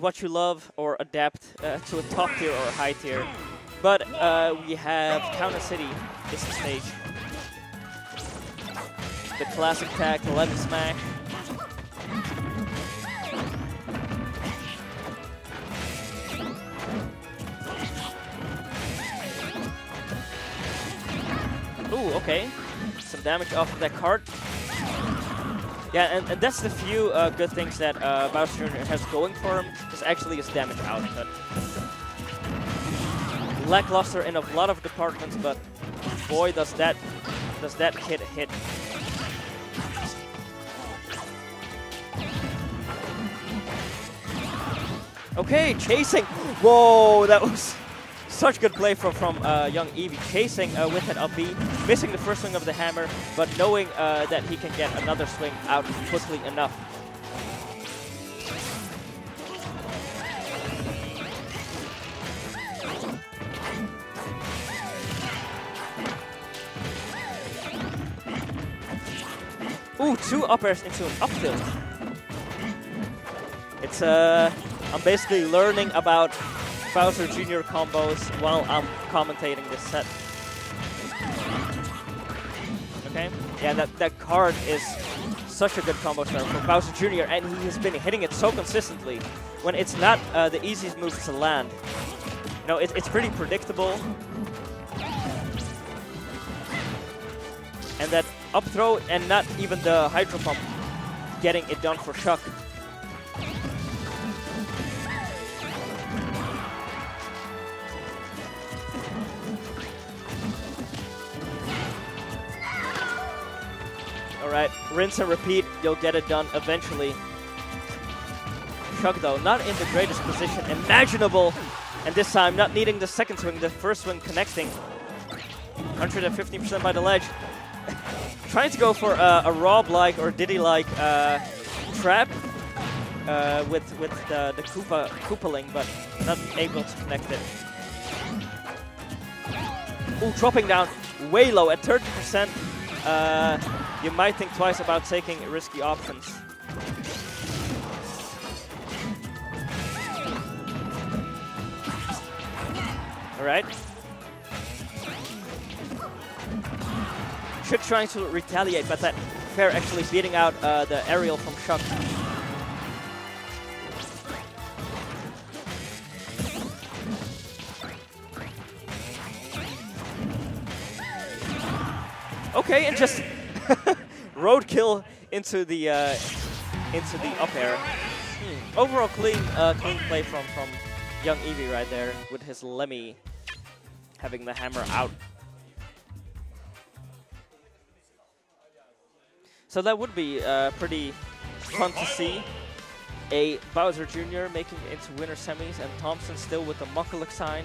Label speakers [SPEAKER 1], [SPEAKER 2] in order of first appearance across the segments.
[SPEAKER 1] what you love or adapt to a top tier or a high tier. But we have Counter City is the stage. The classic tag, the Lemon Smash. Ooh, okay. Some damage off of that card. Yeah, and that's the few good things that Bowser Jr. has going for him, is actually his damage output. Lackluster in a lot of departments, but boy, does that hit. Okay, chasing. Whoa, that was such good play from young Eevey. Chasing with an up B, missing the first swing of the hammer, but knowing that he can get another swing out quickly enough. Ooh, 2 up airs into an up tilt. It's I'm basically learning about Bowser Jr. combos while I'm commentating this set. Okay, yeah, that card is such a good combo starter for Bowser Jr. and he has been hitting it so consistently when it's not the easiest moves to land. You know, it's pretty predictable. And that up throw and not even the Hydro Pump getting it done for ShuC. Alright, rinse and repeat, you'll get it done eventually. ShuC though, not in the greatest position imaginable. And this time, not needing the second swing, the first swing connecting. 115% by the ledge. Trying to go for a Rob-like or Diddy-like trap with the Koopaling, but not able to connect it. Ooh, dropping down way low at 30%. You might think twice about taking risky options. All right. ShuC trying to retaliate, but that fair actually beating out the aerial from ShuC. Okay, and just roadkill into the up air. Overall clean play from young Eevey right there with his Lemmy having the hammer out. So that would be pretty fun to see. A Bowser Jr. making it into winner semis and Thompson still with the Muckluck sign.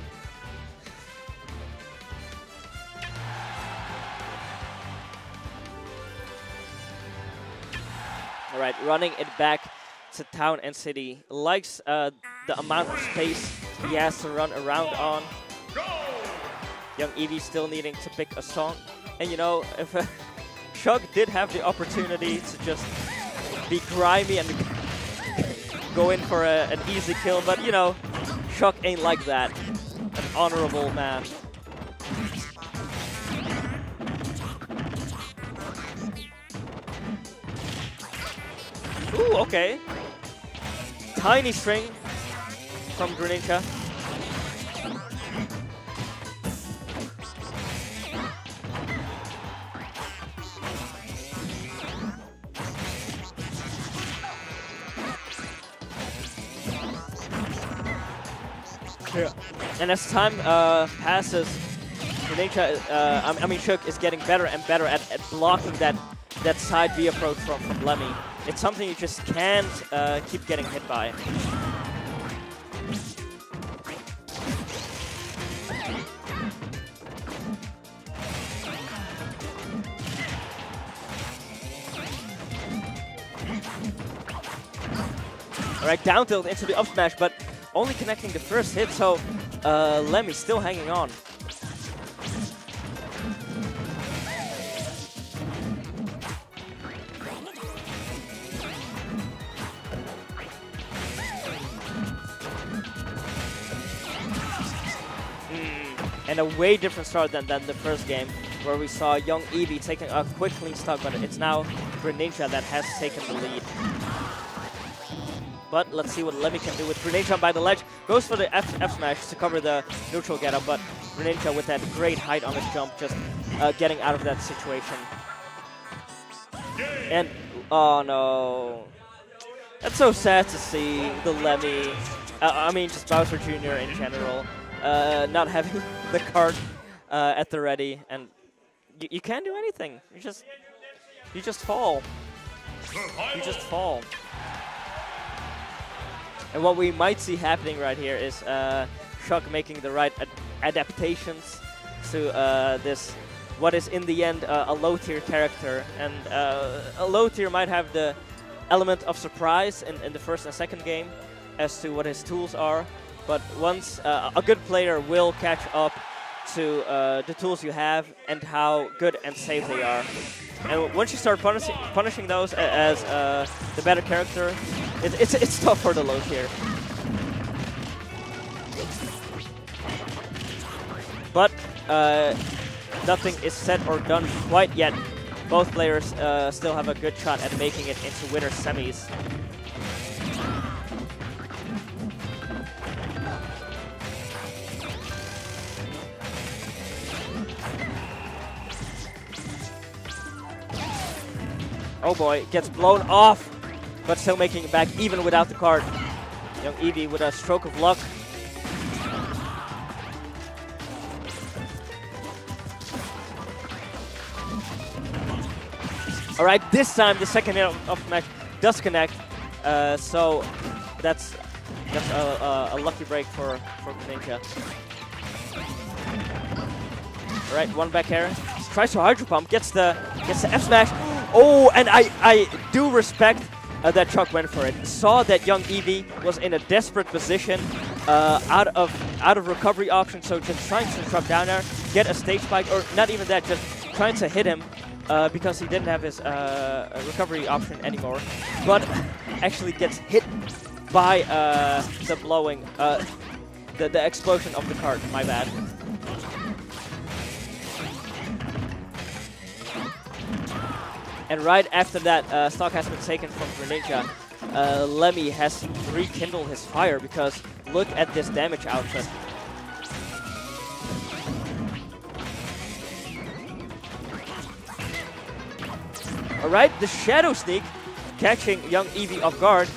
[SPEAKER 1] All right, running it back to Town and City. Likes the amount of space he has to run around on. Young Eevey still needing to pick a song. And you know, if ShuC did have the opportunity to just be grimy and go in for an easy kill, but you know, ShuC ain't like that. An honorable man. Ooh, okay. Tiny string from Greninja. Yeah. And as time passes, Greninja, I mean ShuC is getting better and better at blocking that side B approach from Lemmy. It's something you just can't keep getting hit by. All right, down tilt into the up smash, but only connecting the first hit, so Lemmy still hanging on. And a way different start than the first game, where we saw young Eevey taking a quick clean stock, but it's now Greninja that has taken the lead. But let's see what Lemmy can do with Greninja by the ledge. Goes for the F smash to cover the neutral getup, but Greninja with that great height on his jump, just getting out of that situation. And, oh no. That's so sad to see the Lemmy, I mean just Bowser Jr. in general, not having the card at the ready, and you can't do anything. You just fall. You just fall. And what we might see happening right here is ShuC making the right adaptations to this, what is in the end a low tier character, and a low tier might have the element of surprise in the first and second game as to what his tools are, but once a good player will catch up to the tools you have and how good and safe they are. And once you start punishing those as the better character, it's tough for the low tier. But nothing is said or done quite yet. Both players still have a good shot at making it into winter semis. Oh boy, gets blown off, but still making it back even without the card. Young Eevey with a stroke of luck. Alright, this time the second hit of the match does connect, so that's a lucky break for Greninja. Alright, one back air, tries to Hydro Pump, gets the F smash. Oh, and I do respect that ShuC went for it. Saw that young Eevey was in a desperate position, out of recovery option, so just trying to drop down there, get a stage spike, or not even that, just trying to hit him. Because he didn't have his recovery option anymore, but actually gets hit by the blowing, the explosion of the card. My bad. And right after that, stock has been taken from Greninja. Lemmy has rekindled his fire because look at this damage output. Alright, the Shadow Sneak catching young Eevey off guard.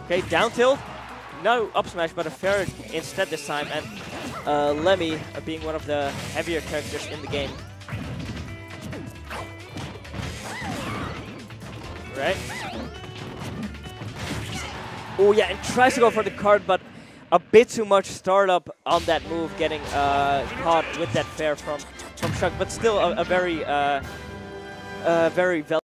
[SPEAKER 1] Okay, down tilt. No up smash, but a fair instead this time. And Lemmy being one of the heavier characters in the game. Right. Oh yeah, and tries to go for the card, but a bit too much startup on that move, getting caught with that fair from ShuC, but still a very, very valuable.